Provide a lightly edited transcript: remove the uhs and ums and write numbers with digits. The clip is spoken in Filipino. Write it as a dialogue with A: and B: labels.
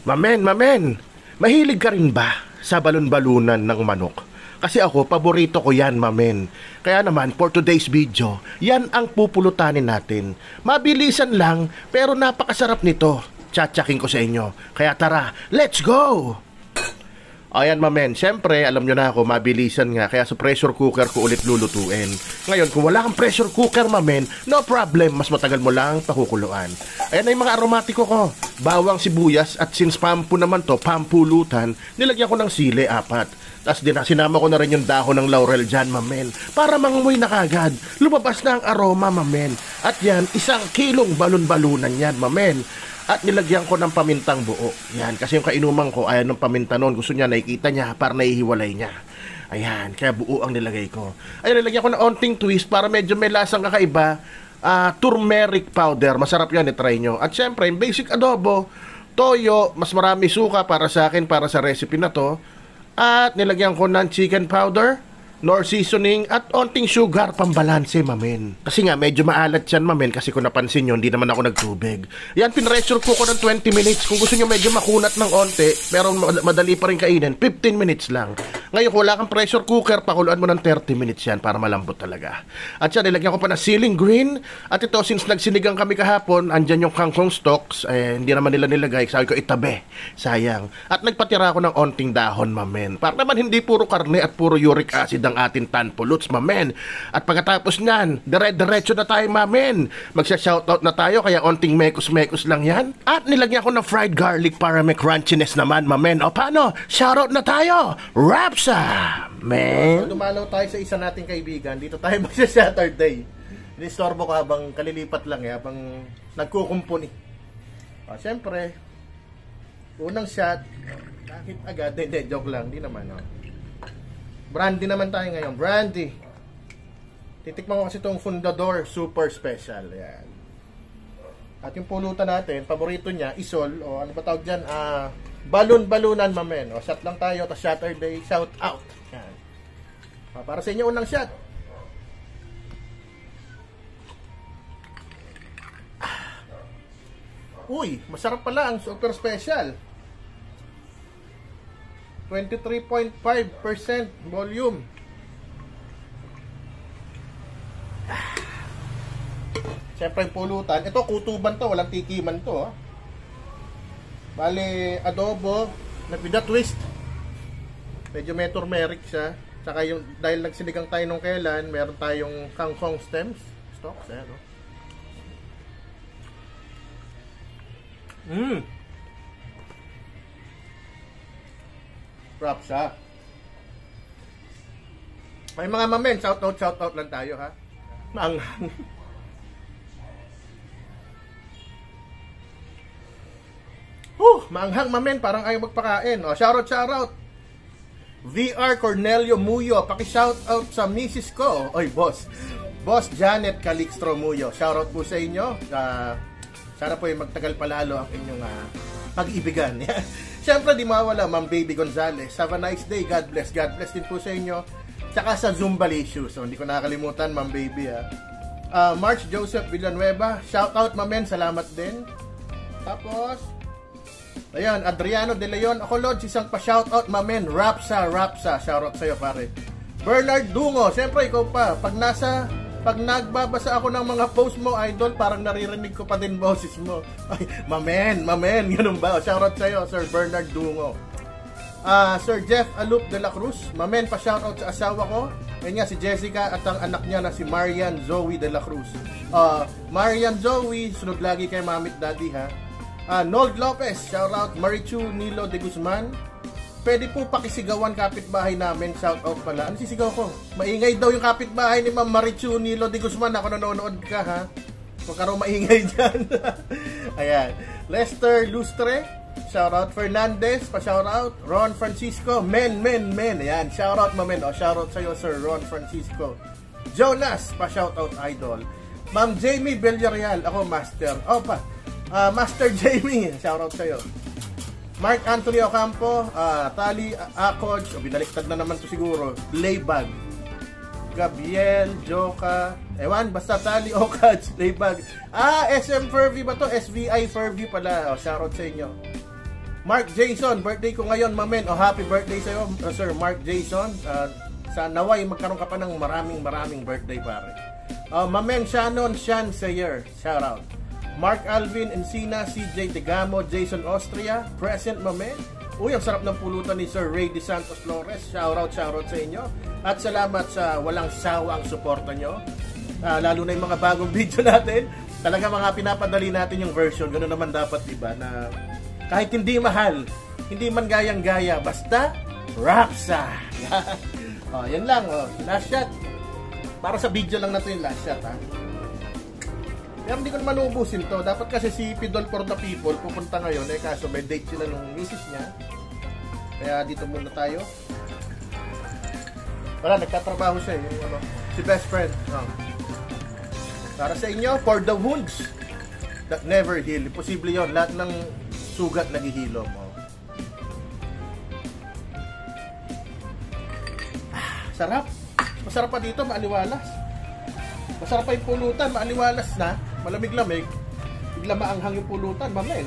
A: Mamen, mahilig ka rin ba sa balon-balunan ng manok? Kasi ako, paborito ko yan, mamen. Kaya naman, for today's video, yan ang pupulutanin natin. Mabilisan lang, pero napakasarap nito. Tiyatsakin ko sa inyo. Kaya tara, let's go! Ayan, mamen, siyempre, alam nyo na ako, mabilisan nga, kaya sa pressure cooker ko ulit lulutuin. Ngayon, kung wala kang pressure cooker, mamen, no problem, mas matagal mo lang pakukuluan. Ayan na yung mga aromatiko ko. Bawang, sibuyas, at since pampu naman to, pampulutan, nilagyan ko ng sili, 4. Tapos sinama ko na rin yung dahon ng laurel dyan, mamen, para mangumoy na kagad. Lumabas na ang aroma, mamen. At yan, 1 kilong balon-balunan yan, mamen. At nilagyan ko ng pamintang buo. Yan, kasi yung kainuman ko, ayaw ng paminta noon. Gusto niya, nakikita niya, para naihiwalay niya. Ayan, kaya buo ang nilagay ko. Ayan, nilagyan ko ng onting twist para medyo may lasang kakaiba. Turmeric powder, masarap yan, itry nyo. At syempre, yung basic adobo, toyo, mas marami suka para sa akin, para sa recipe na to. At nilagyan ko ng chicken powder, nor seasoning, at onting sugar pambalanse, mamen. Kasi nga, medyo maalat yan, mamen, kasi kung napansin nyo, hindi naman ako nagtubig. Yan, pinressure ko ng 20 minutes. Kung gusto nyo medyo makunat ng onte, pero madali pa rin kainin, 15 minutes lang. Ngayon, kung wala kang pressure cooker, pakuluan mo ng 30 minutes yan para malambot talaga. At yan, nilagyan ko pa ng ceiling green. At ito, since nagsinigang kami kahapon, andyan yung kangkong stalks, hindi naman nila nilagay. Sabi ko, itabi. Sayang. At nagpatira ko ng onting dahon, mamen. Para naman hindi puro karne at puro uric acid ang ating tanpuluts, mamen. At pagkatapos nyan, dire-diretso na tayo, mamen. Magsha-shoutout na tayo, kaya onting mekos-mekos lang yan. At nilagyan ko ng fried garlic para may crunchiness naman, mamen. O paano? Shoutout na tayo! Rapsa! Men! So, dumalaw tayo sa isa nating kaibigan. Dito tayo magsha-Saturday. Inistorbo ko habang kalilipat lang, habang nagkukumpuni. Siyempre, unang shot, bakit agad? Hindi, joke lang. Di naman, brandy naman tayo ngayon. Brandy. Titikman ko kasi itong Fundador Super Special. Yan. At yung pulutan natin, paborito niya, isol, o ano ba tawag dyan? Balon-balunan, mamen. O, shot lang tayo, tapos Saturday, shout out. Yan. Para sa inyo, unang shot. Uy, masarap pala ang Super Special. 23.5% volume. Siyempre yung pulutan. Ito, kutuban to. Walang tikiman to. Bale, adobo. Nagpida twist. Medyo may turmeric siya. Tsaka yung, dahil nagsinigang tayo nung kailan, meron tayong kangkong stems. Stalks, Wrap siya. May mga mamen, shout out lang tayo, ha. Maanghang. Maanghang, mamen, parang ayaw magpakain. O, shout out. VR Cornelio Muyo, paki-shout out sa misis ko. Oy, boss Janet Calixtro Muyo. Shout out po sa inyo. Sana po ay magtagal palalo ang inyong pag-ibigan. Siyempre, di mawala, Ma'am Baby Gonzales. Have a nice day. God bless. God bless din po sa inyo. Tsaka sa Zumbalicious. So, hindi ko nakakalimutan, Ma'am Baby, March Joseph Villanueva. Shout out, mamen. Salamat din. Tapos, ayan, Adriano De Leon. Ako, Lord, isang pa-shout out, mamen. Rapsa. Shout out sa'yo, pare. Bernard Dungo. Siyempre, ikaw pa. Pag nagbabasa ako ng mga post mo, idol, parang naririnig ko pa din boses mo. Ay, mamen, ganun ba? Shoutout sa'yo, Sir Bernard Dungo. Sir Jeff Alup de la Cruz, mamen, pa-shoutout sa asawa ko. Yan nga, si Jessica at ang anak niya na si Marian Zoe de la Cruz. Marian Zoe, sunod lagi kay Mamit Daddy, ha. Nold Lopez, shoutout. Marichu Nilo de Guzman. Pwede po pakisigawan kapitbahay namin. Shout out pala. Ano sisigaw ko? Maingay daw yung kapitbahay ni Ma'am Marichu Nilo de Guzman. Ako nanonood ka, ha? Huwag ka raw maingay dyan. Ayan. Lester Lustre. Shout out. Fernandez. Pa-shout out. Ron Francisco. Men. Ayan. Shout out, mamen. O, shout out sa'yo, Sir Ron Francisco. Jonas. Pa-shout out, idol. Ma'am Jamie Villarreal. Ako, master. Master Jamie. Shout out sa'yo. Mark Anthony Ocampo, Tali Akoj, binaliktad na naman to siguro, Laybag, Gabriel, Joka, ewan, basta Tali Okaj, Laybag. SM Furby ba to? SVI Furby pala. Shoutout sa inyo. Mark Jason, birthday ko ngayon, mamen. Oh, happy birthday sa'yo, Sir Mark Jason. Sa naway, magkaroon ka pa ng maraming birthday, pare. Mamen Shannon, Shan Sayer, shout out. Mark Alvin Encina, CJ Tegamo, Jason Austria, present, mamen. Uy, ang sarap ng pulutan ni Sir Ray De Santos Flores. Shout out sa inyo. At salamat sa walang sawang suporta nyo. Lalo na yung mga bagong video natin. Talaga mga pinapadali natin yung version. Ganoon naman dapat, diba? Na kahit hindi mahal, hindi man gayang-gaya, basta rapsa. Yan lang. Last shot. Para sa video lang na ito yung last shot, ha. Pero hindi ko naman uubusin to. Dapat kasi si Pidol for the People pupunta ngayon. Kaso may date sila nung misis niya. Kaya dito muna tayo. Wala, nagtatrabaho siya. Yung, si best friend. Para sa inyo, for the wounds that never heal. Imposible yun. Lahat ng sugat naghihilom. Sarap. Masarap pa dito, maaliwalas. Masarap pa yung pulutan, maaliwalas na. Malamig-lamig. Bigla maanghang yung pulutan, mamen.